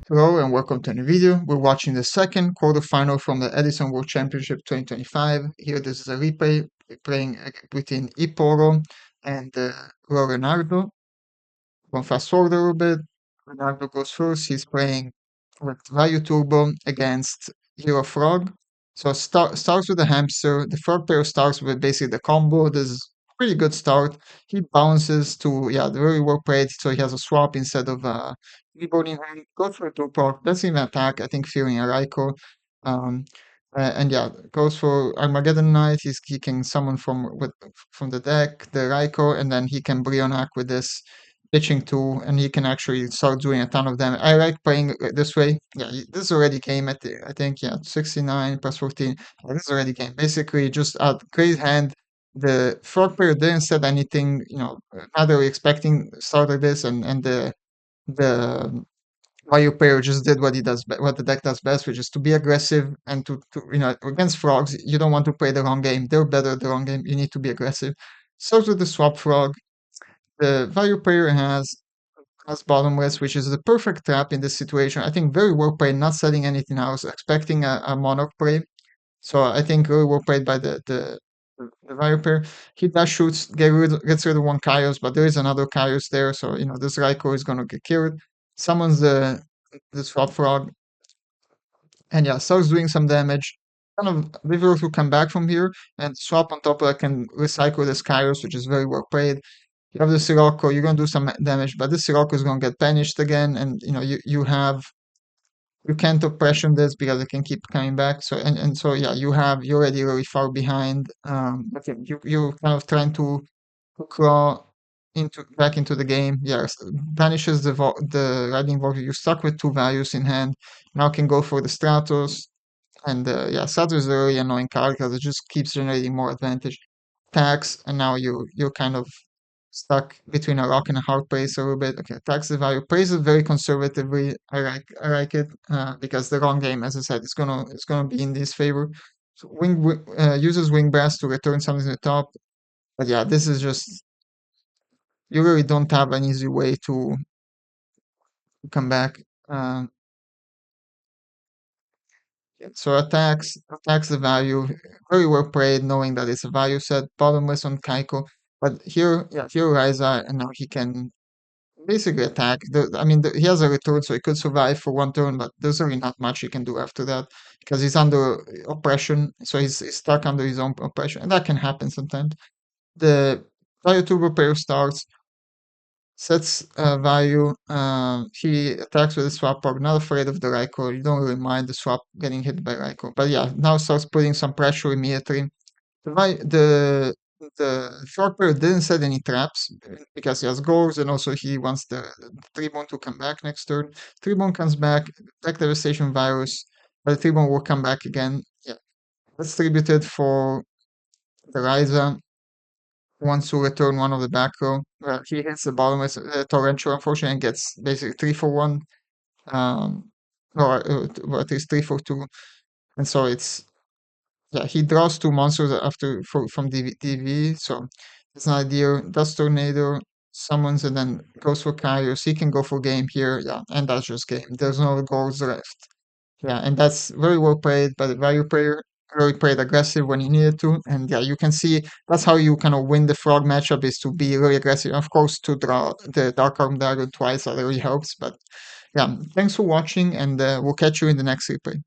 Hello and welcome to a new video. We're watching the second quarterfinal from the Edison World Championship 2025. Here, this is a replay playing between Iporo and Leonardo. Going fast forward a little bit. Leonardo goes first. He's playing with Vayu Turbo against Hero Frog. So starts with the hamster. The frog pair starts with basically the combo. This is pretty good start. He bounces to the very well played. So he has a swap instead of rebounding. Goes for a two proc. Doesn't even attack. I think fearing a Raiko. Um, and yeah, goes for Armageddon Knight. He can summon from the deck the Raiko, and then he can Brionac with this pitching tool, and he can actually start doing a ton of damage. I like playing this way. Yeah, this is already game at I think 69 plus 14. Yeah, this is already game. Basically, just a great hand. The frog player didn't set anything, not really expecting start like this, and the Vayu player just did what he does, what the deck does best, which is to be aggressive and to against frogs. You don't want to play the wrong game. They're better at the wrong game. You need to be aggressive. Starts with the swap frog. The Vayu player has bottomless, which is the perfect trap in this situation. I think very well played, not setting anything else, expecting a monarch play. So I think very well played by the Viper. He dash shoots, gets rid of one Kaios, but there is another Kaios there, so this Raiko is gonna get killed. Summons the swap frog, and yeah, starts doing some damage. Kind of difficult to come back from here, and swap on top of that can recycle this Kaios, which is very well played. You have the Sirocco, you're gonna do some damage, but this Sirocco is gonna get banished again, and you can't oppression this because it can keep coming back. So and so yeah, you're already really far behind. But yeah, you're kind of trying to claw back into the game. Yes, banishes the riding vogue. You're stuck with two values in hand. Now can go for the Stratos. And Stratos is a really annoying card because it just keeps generating more advantage. Tax, and now you're kind of stuck between a rock and a hard place a little bit. Okay, tax the value. Plays it very conservatively. I like it because the wrong game, as I said, it's gonna be in his favor. So uses wing blast to return something to the top. But yeah, this is just you really don't have an easy way to come back. Um, yeah, so attacks the value. Very well played, knowing that it's a value set. Bottomless on Kaiko. But here Ryza, and now he can basically attack. He has a return, so he could survive for one turn, but there's really not much he can do after that because he's under oppression, so he's stuck under his own oppression, and that can happen sometimes. The Vayu Turbo pair starts, sets value. He attacks with the swap prog, not afraid of the Raiko. You don't really mind the swap getting hit by Raiko, but yeah, now starts putting some pressure immediately. The short player didn't set any traps because he has goals, and also he wants the Tribune to come back next turn. Tribune comes back, attack devastation virus, but the Tribune will come back again. Yeah, that's tributed for the Ryza. Wants to return one of the back row. He hits the bottom with torrential, unfortunately, and gets basically 3 for 1. Um, or at least 3 for 2, and so it's yeah, he draws two monsters from DV, so it's an idea. Does Tornado, summons, and then goes for Kairos. He can go for game here, yeah, and that's just game. There's no goals left. Yeah, and that's very well played by the value player. Very played aggressive when he needed to, and yeah, you can see that's how you kind of win the frog matchup is to be really aggressive. Of course, to draw the Dark Arm Dagger twice that really helps, but yeah, thanks for watching, and we'll catch you in the next replay.